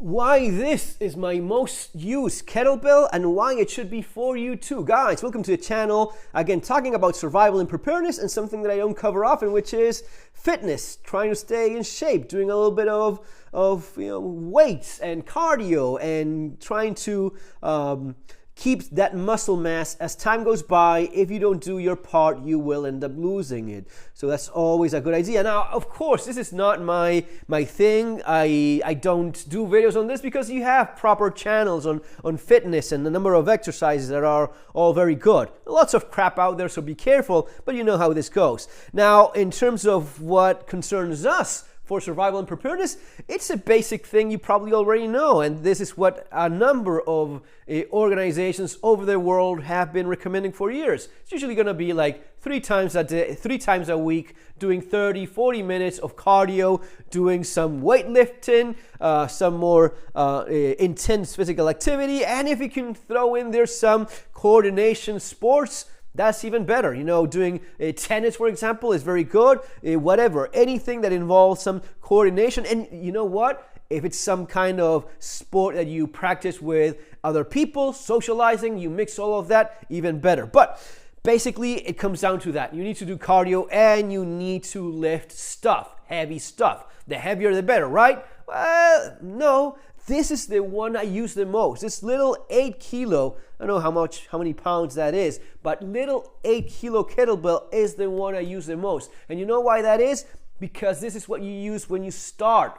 why this is my most used kettlebell and why it should be for you too. Guys, welcome to the channel. Again, talking about survival and preparedness and something that I don't cover often, which is fitness, trying to stay in shape, doing a little bit of weights and cardio and trying to keep that muscle mass as time goes by. If you don't do your part, you will end up losing it. So that's always a good idea. Now, of course, this is not my thing. I don't do videos on this because you have proper channels on fitness and the number of exercises that are all very good. Lots of crap out there, so be careful, but you know how this goes. Now, in terms of what concerns us, for survival and preparedness, it's a basic thing you probably already know, and this is what a number of organizations over the world have been recommending for years. It's usually going to be like 3 times a week, doing 30-40 minutes of cardio, doing some weightlifting, some more intense physical activity, and if you can throw in there some coordination sports, that's even better. Doing tennis, for example, is very good. Whatever, anything that involves some coordination. And you know what? If it's some kind of sport that you practice with other people, socializing, you mix all of that, even better. But basically, it comes down to that. You need to do cardio and you need to lift stuff, heavy stuff. The heavier, the better, right? Well, no. This is the one I use the most. This little 8 kilo, I don't know how many pounds that is, but little 8 kilo kettlebell is the one I use the most. And you know why that is? Because this is what you use when you start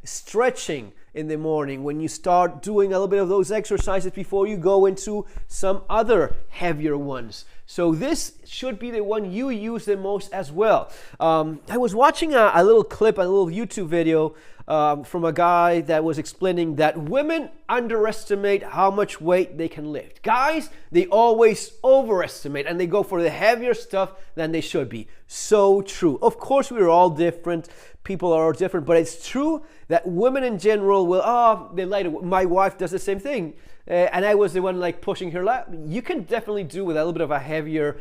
stretching in the morning, when you start doing a little bit of those exercises before you go into some other heavier ones. So this should be the one you use the most as well. I was watching a little clip, a little YouTube video from a guy that was explaining that women underestimate how much weight they can lift. Guys, they always overestimate and they go for the heavier stuff than they should be. So true. Of course, we're all different. People are all different, but it's true that women in general will, they lighter. My wife does the same thing. And I was the one like pushing her lap. You can definitely do with a little bit of a heavier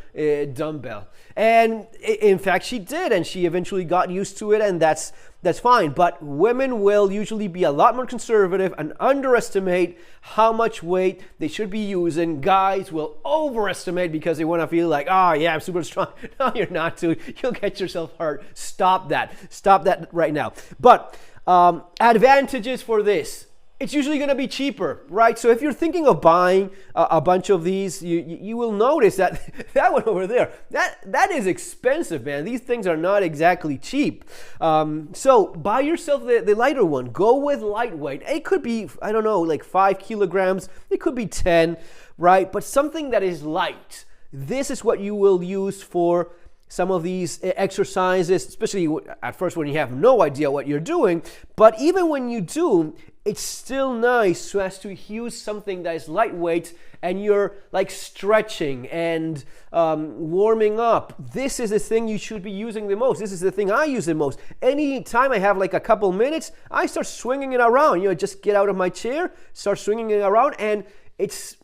dumbbell. And in fact, she did, and she eventually got used to it, and that's fine. But women will usually be a lot more conservative and underestimate how much weight they should be using. Guys will overestimate because they want to feel like, yeah, I'm super strong. No, you're not, dude. You'll get yourself hurt. Stop that. Stop that right now. But advantages for this. It's usually going to be cheaper, right? So if you're thinking of buying a bunch of these, you will notice that that one over there, that is expensive, man. These things are not exactly cheap. So buy yourself the lighter one. Go with lightweight. It could be, I don't know, like 5 kilograms. It could be 10, right? But something that is light. This is what you will use for some of these exercises, especially at first when you have no idea what you're doing. But even when you do, it's still nice to have to use something that is lightweight and you're like stretching and warming up. This is the thing you should be using the most. This is the thing I use the most. Anytime I have like a couple minutes, I start swinging it around. Just get out of my chair, start swinging it around, and it's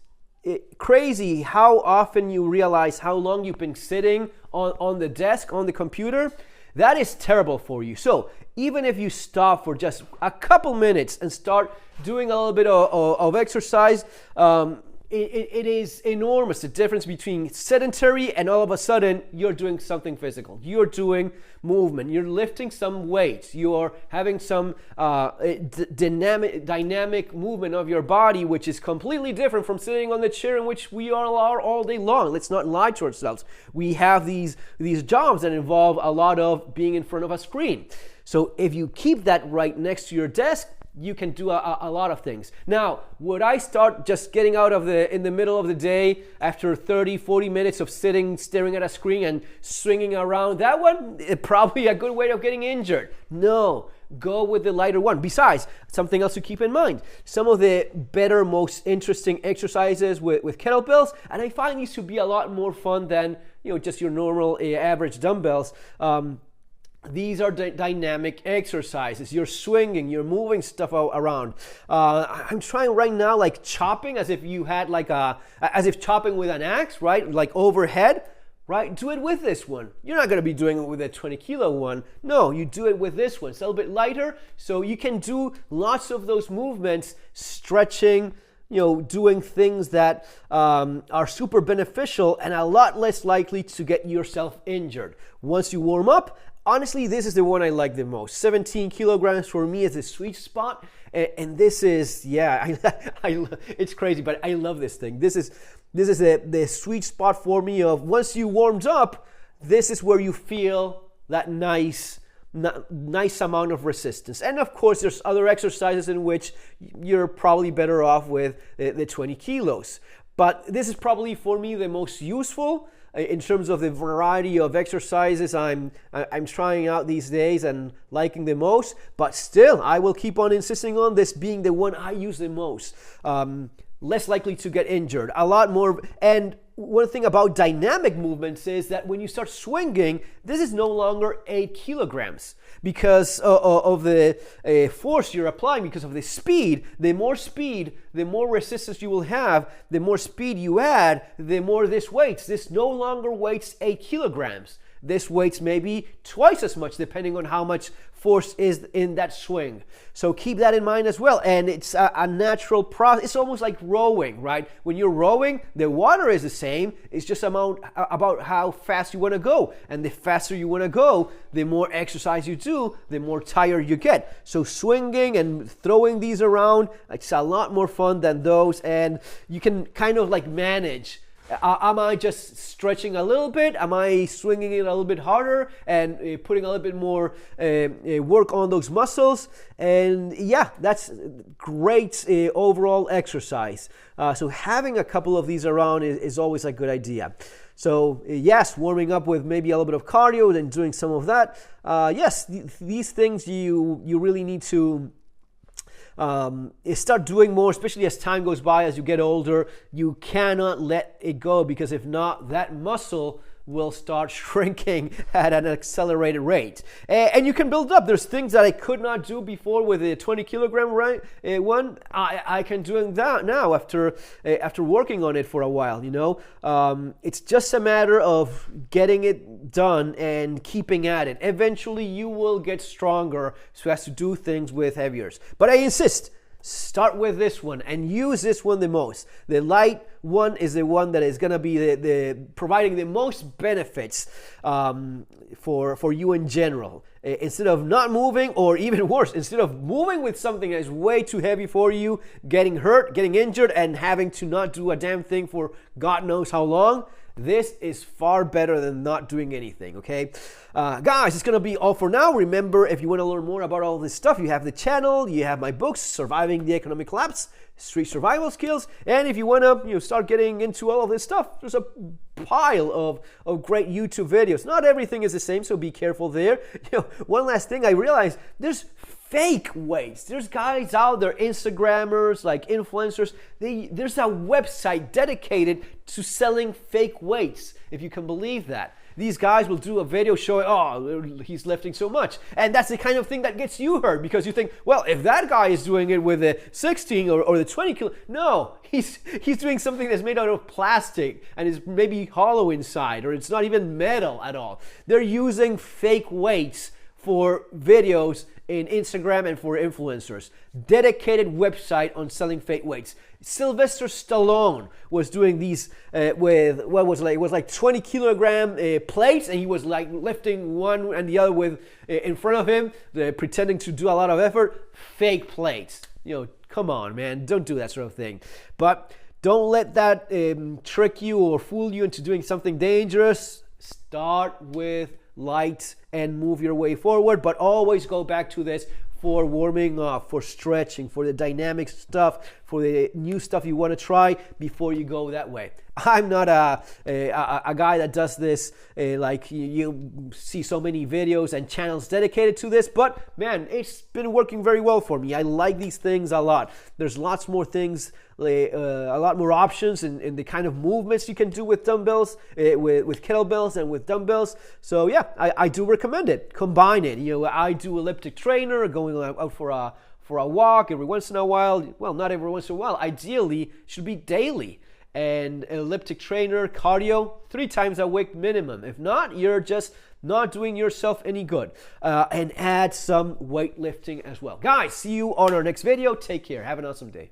crazy how often you realize how long you've been sitting on the desk, on the computer. That is terrible for you. So even if you stop for just a couple minutes and start doing a little bit of exercise, it is enormous, the difference between sedentary and all of a sudden you're doing something physical. You're doing movement. You're lifting some weights. You're having some dynamic movement of your body, which is completely different from sitting on the chair in which we all are all day long. Let's not lie to ourselves. We have these jobs that involve a lot of being in front of a screen. So if you keep that right next to your desk, you can do a lot of things. Now, would I start just getting out in the middle of the day after 30-40 minutes of sitting, staring at a screen and swinging around? That one, probably a good way of getting injured. No, go with the lighter one. Besides, something else to keep in mind, some of the better, most interesting exercises with kettlebells, and I find these to be a lot more fun than just your normal average dumbbells. These are dynamic exercises. You're swinging, you're moving stuff around. I'm trying right now, like chopping, as if you had as if chopping with an axe, right? Like overhead. right? Do it with this one. You're not going to be doing it with a 20 kilo one. No, you do it with this one. It's a little bit lighter, so you can do lots of those movements, stretching, doing things that are super beneficial and a lot less likely to get yourself injured. Once you warm up, honestly, this is the one I like the most. 17 kilograms for me is the sweet spot. And this is, it's crazy, but I love this thing. This is the sweet spot for me of once you warmed up, this is where you feel that nice amount of resistance. And of course, there's other exercises in which you're probably better off with the 20 kilos. But this is probably for me the most useful in terms of the variety of exercises I'm trying out these days and liking the most. But still, I will keep on insisting on this being the one I use the most. Less likely to get injured, a lot more. And one thing about dynamic movements is that when you start swinging, this is no longer 8 kilograms because of the force you're applying, because of the speed. The more resistance you will have, the more speed you add, the more this weighs. This no longer weighs 8 kilograms. This weighs maybe twice as much depending on how much force is in that swing. So keep that in mind as well. And it's a natural process. It's almost like rowing, right? When you're rowing, the water is the same. It's just about how fast you want to go. And the faster you want to go, the more exercise you do, the more tired you get. So swinging and throwing these around, it's a lot more fun than those. And you can kind of like manage. Am I just stretching a little bit? Am I swinging it a little bit harder and putting a little bit more work on those muscles? And yeah, that's great overall exercise. So having a couple of these around is always a good idea. So yes, warming up with maybe a little bit of cardio and doing some of that. Yes, these things you really need to start doing more, especially as time goes by, as you get older. You cannot let it go, because if not, that muscle will start shrinking at an accelerated rate. And you can build up. There's things that I could not do before with a 20 kilogram one. I can do that now after working on it for a while, It's just a matter of getting it done and keeping at it. Eventually you will get stronger so as to do things with heaviers. But I insist, start with this one and use this one the most. The light one is the one that is going to be the providing the most benefits for you in general. Instead of not moving, or even worse, instead of moving with something that is way too heavy for you, getting hurt, getting injured, and having to not do a damn thing for God knows how long, this is far better than not doing anything, okay? Guys, it's going to be all for now. Remember, if you want to learn more about all this stuff, you have the channel, you have my books, Surviving the Economic Collapse, Street Survival Skills, and if you want to start getting into all of this stuff, there's a pile of great YouTube videos. Not everything is the same, so be careful there. One last thing I realized, there's fake weights. There's guys out there, Instagrammers, like influencers. There's a website dedicated to selling fake weights, if you can believe that. These guys will do a video showing, oh, he's lifting so much. And that's the kind of thing that gets you hurt, because you think, well, if that guy is doing it with the 16 or the 20 kilo, no, he's doing something that's made out of plastic and is maybe hollow inside, or it's not even metal at all. They're using fake weights for videos in Instagram and for influencers. Dedicated website on selling fake weights. Sylvester Stallone was doing these with it was like 20 kilogram plates, and he was like lifting one and the other with in front of him, pretending to do a lot of effort. Fake plates. Come on, man, don't do that sort of thing. But don't let that trick you or fool you into doing something dangerous. Start with light and move your way forward, but always go back to this for warming up, for stretching, for the dynamic stuff, for the new stuff you want to try before you go that way. I'm not a guy that does this like you see so many videos and channels dedicated to this, but man, it's been working very well for me. I like these things a lot. There's lots more things, a lot more options in the kind of movements you can do with dumbbells, with kettlebells and with dumbbells. So yeah, I do recommend it. Combine it. I do elliptic trainer, going out for a walk every once in a while. Well, not every once in a while. Ideally, it should be daily. and elliptic trainer, cardio, 3 times a week minimum. If not, you're just not doing yourself any good. And add some weightlifting as well. Guys, see you on our next video. Take care. Have an awesome day.